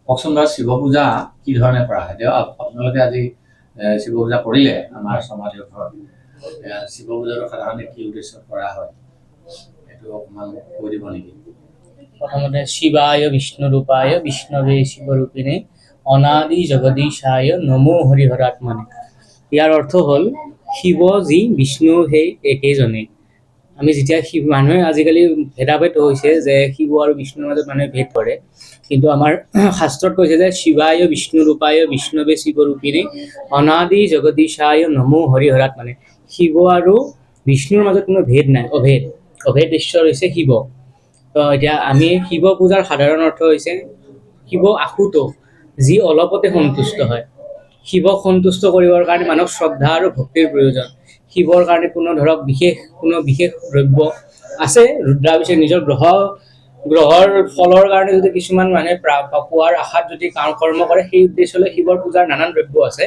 কওকচোন বাৰু শিৱ পূজা কি ধৰণে কৰা হয়? এতিয়া আপোনালোকে আজি শিৱ পূজা কৰিলে আমাৰ সমাজৰ ঘৰত। শিৱ পূজাটো সাধাৰণতে কি উদ্দেশ্যত কৰা হয় এইটো অকণমান কৈ দিব নেকি? প্ৰথমতে শিৱায় বিষ্ণুৰূপায় বিষ্ণৱে শিৱৰূপিণে অনাদি জগদীশায় নমো হৰিহৰাত্মনে। ইয়াৰ অৰ্থ হ'ল শিৱ যি বিষ্ণু সেই একেজনেই। আমি যেতিয়া মানুহে আজিকালি ভেদাভেদ হৈছে যে শিৱ আৰু বিষ্ণুৰ মাজত মানুহে ভেদ কৰে, কিন্তু আমাৰ শাস্ত্ৰত কৈছে যে শিৱায় বিষ্ণুৰূপায় বিষ্ণৱে শিৱৰূপিণে অনাদি জগদীশায় নমো হৰিহৰাত্মনে। শিৱ আৰু বিষ্ণুৰ মাজত কোনো ভেদ নাই, অভেদ ঈশ্বৰ হৈছে শিৱ। তো এতিয়া আমি শিৱ পূজাৰ সাধাৰণ অৰ্থ হৈছে শিৱ আশুতোষ, যি অলপতে সন্তুষ্ট হয়। শিৱক সন্তুষ্ট কৰিবৰ কাৰণে মানুহক শ্ৰদ্ধা আৰু ভক্তিৰ প্ৰয়োজন। শিৱৰ কাৰণে কোনো বিশেষ দ্ৰব্য আছে। ৰুদ্ৰাভিষেক নিজৰ গ্ৰহৰ ফলৰ কাৰণে যদি কিছুমান মানুহে পোৱাৰ আশাত যদি কৰ্ম কৰে, সেই উদ্দেশ্যলৈ শিৱৰ পূজাৰ নানান দ্ৰব্য আছে।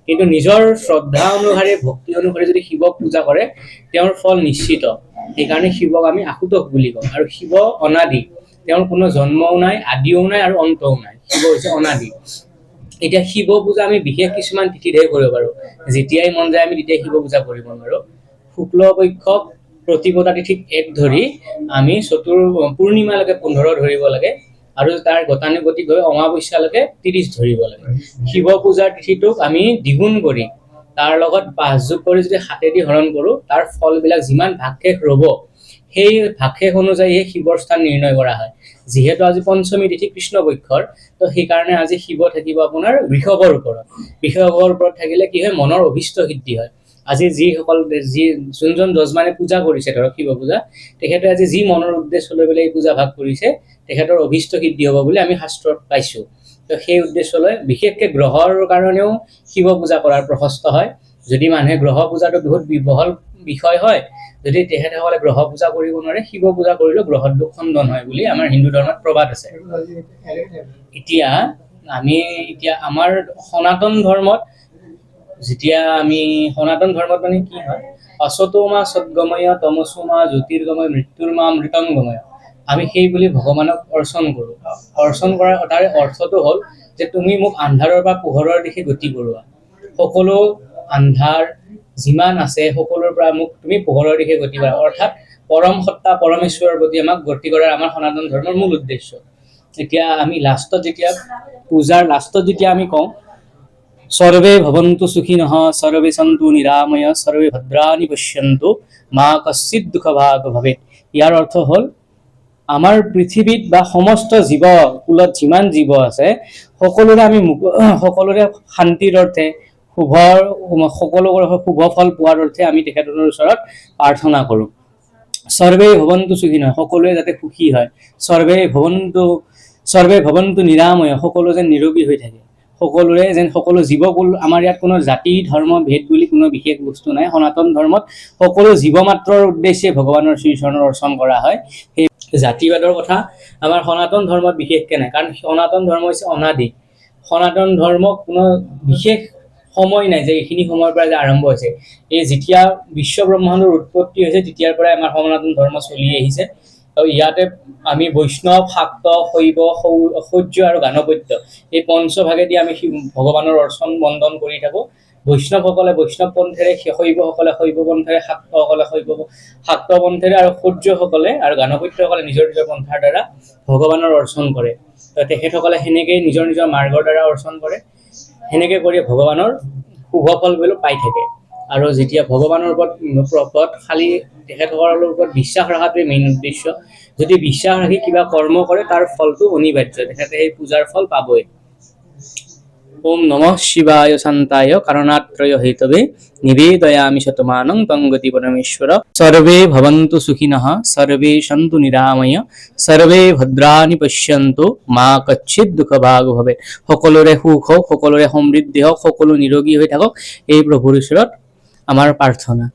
কিন্তু নিজৰ শ্ৰদ্ধা অনুসাৰে ভক্তি অনুসাৰে যদি শিৱক পূজা কৰে, তেওঁৰ ফল নিশ্চিত। সেইকাৰণে শিৱক আমি আশুতোষ বুলি কওঁ। আৰু শিৱ অনাদি, তেওঁৰ কোনো জন্মও নাই, আদিও নাই আৰু অন্তও নাই। শিৱ হৈছে অনাদি। এতিয়া শিৱ পূজা আমি বিশেষ কিছুমান তিথিতহে কৰিব পাৰোঁ। যেতিয়াই মন যায় আমি তেতিয়াই শিৱ পূজা কৰিব নোৱাৰোঁ। শুক্ল পক্ষক প্ৰতিপদা তিথিত 1 ধৰি আমি পূৰ্ণিমালৈকে 15 ধৰিব লাগে, আৰু তাৰ গতানুগতিকভাৱে অমাৱস্যালৈকে 30 ধৰিব লাগে। শিৱ পূজাৰ তিথিটোক আমি দ্বিগুণ কৰি তাৰ লগত 5 যোগ কৰি যদি 7 হৰণ কৰোঁ, তাৰ ফলবিলাক যিমান ভাগশেষ ৰ'ব, সেই ভাগশেষ অনুযায়ী শিৱৰ স্থান নিৰ্ণয় কৰা হয়। যিহেতু আজি পঞ্চমী তিথি কৃষ্ণপক্ষৰ, তো সেইকাৰণে আজি শিৱ থাকিব আপোনাৰ বৃষভৰ ওপৰত। বৃষভৰ ওপৰত থাকিলে কি হয়, মনৰ অভিষ্ট সিদ্ধি হয়। আজি যোনজন যজমানে পূজা কৰিছে, ধৰক শিৱ পূজা, তেখেতে আজি যি মনৰ উদ্দেশ্য লৈ পেলাই এই পূজা ভাগ কৰিছে, তেখেতৰ অভিষ্ট সিদ্ধি হ'ব বুলি আমি শাস্ত্ৰত পাইছোঁ। তো সেই উদ্দেশ্য লৈ বিশেষকৈ গ্ৰহৰ কাৰণেও শিৱ পূজা কৰাৰ প্ৰশস্ত হয়। যদি মানুহে গ্ৰহ পূজাটো বহুত বহল বিষয় হয়, যদি তেখেতসকলে গ্ৰহ পূজা কৰিব নোৱাৰে, শিৱ পূজা কৰিলেও গ্ৰহৰ দুখ খণ্ডন হয় বুলি আমাৰ হিন্দু ধৰ্মত প্ৰবাদ আছে। এতিয়া আমাৰ সনাতন ধৰ্মত মানে কি হয়, অসতোমা সদ্গময় তমসোমা জ্যোতিৰ্গময় মৃত্যুৰ্মা মৃতংগময়। আমি সেই বুলি ভগৱানক অৰ্চন কৰোঁ। অৰ্চন কৰাৰ তাৰে অৰ্থটো হ'ল যে তুমি মোক আন্ধাৰৰ পৰা পোহৰৰ দিশে গতি কৰোৱা। সকলো আন্ধাৰ যিমান আছে সকলোৰ পৰা মোক তুমি পোহৰৰ দিশে গতি কৰা। অৰ্থাৎ পৰম সত্তা পৰমেশ্বৰৰ প্ৰতি আমাক গতি কৰাৰ আমাৰ সনাতন ধৰ্মৰ মূল উদ্দেশ্য। এতিয়া আমি পূজাৰ লাষ্টত যেতিয়া আমি কওঁ সৰ্বে ভৱন্তু সুখিনঃ সৰ্বে সন্তু নিৰাময় সৰ্বে ভদ্ৰাণি পশ্যন্তু মা কশ্চিৎ দুঃখভাগ ভৱেৎ। ইয়াৰ অৰ্থ হ'ল আমাৰ পৃথিৱীত বা সমস্ত কুলত যিমান জীৱ আছে, সকলোৰে শান্তিৰ অৰ্থে, সকলোৰে শুভ ফল পোৱাৰ অৰ্থে আমি তেখেতৰ ওচৰত প্ৰাৰ্থনা কৰোঁ। সৰ্বে ভৱন্তু সুখিনঃ, সকলোৱে যাতে সুখী হয়। সৰ্বে ভৱন্তু নিৰাময়, সকলো যেন নিৰোগী হৈ থাকে। সকলো জীৱকুল, আমাৰ ইয়াত কোনো জাতি ধৰ্ম ভেদ বুলি কোনো বিশেষ বস্তু নাই। সনাতন ধৰ্মত সকলো জীৱ মাত্ৰৰ উদ্দেশ্যে ভগৱানৰ শ্ৰীচৰণৰ অৰ্চন কৰা হয়। সেই জাতিবাদৰ কথা আমাৰ সনাতন ধৰ্মত বিশেষকৈ নাই, কাৰণ সনাতন ধৰ্ম হৈছে অনাদি। সনাতন ধৰ্মক কোনো বিশেষ সময় নাই যে এইখিনি সময়ৰ পৰা যে আৰম্ভ হৈছে। এই যেতিয়া বিশ্ব ব্ৰহ্মাণ্ডৰ উৎপত্তি হৈছে, তেতিয়াৰ পৰাই আমাৰ সনাতন ধৰ্ম চলি আহিছে। আৰু ইয়াতে আমি বৈষ্ণৱ, শাক্ত, শৈৱ, সৌৰ্য আৰু গাণপত্য, এই পঞ্চভাগেদি আমি ভগৱানৰ অৰ্চন বন্দন কৰি থাকোঁ। বৈষ্ণৱসকলে বৈষ্ণৱ পন্থেৰে, শৈৱসকলে শৈৱ পন্থেৰে, শাক্তসকলে শাক্ত পন্থেৰে, আৰু সূৰ্যসকলে আৰু গাণপত্যসকলে নিজৰ পন্থাৰ দ্বাৰা ভগৱানৰ অৰ্চন কৰে। তো তেখেতসকলে সেনেকৈয়ে নিজৰ মাৰ্গৰ দ্বাৰা অৰ্চন কৰে। সেনেকৈ কৰি ভগৱানৰ শুভ ফলবিলাক পাই থাকে। আৰু যেতিয়া ভগৱানৰ ওপৰত খালি তেখেতসকলৰ ওপৰত বিশ্বাস ৰখাটোৱে মেইন উদ্দেশ্য। যদি বিশ্বাস ৰাখি কিবা কৰ্ম কৰে, তাৰ ফলটো অনিবাৰ্য, তেখেতে সেই পূজাৰ ফল পাবই। ওম নমঃ শিৱায় শান্তায় কারণাত্রয় হেতবে নিবেদয়ামি শতমানং তং গতি পরমেশ্বর। সর্বে ভবন্তু সুখিনঃ সর্বে সন্তু নিরাময় সর্বে ভদ্রাণি পশ্যন্তু মা কচ্ছিৎ দুঃখভাগ ভৱেৎ। সকলোৰে সুখ হওক, সকলোৰে সমৃদ্ধি হওক, সকলো নিৰোগী হৈ থাকক, এই প্ৰভুৰ ওচৰত আমাৰ প্ৰাৰ্থনা।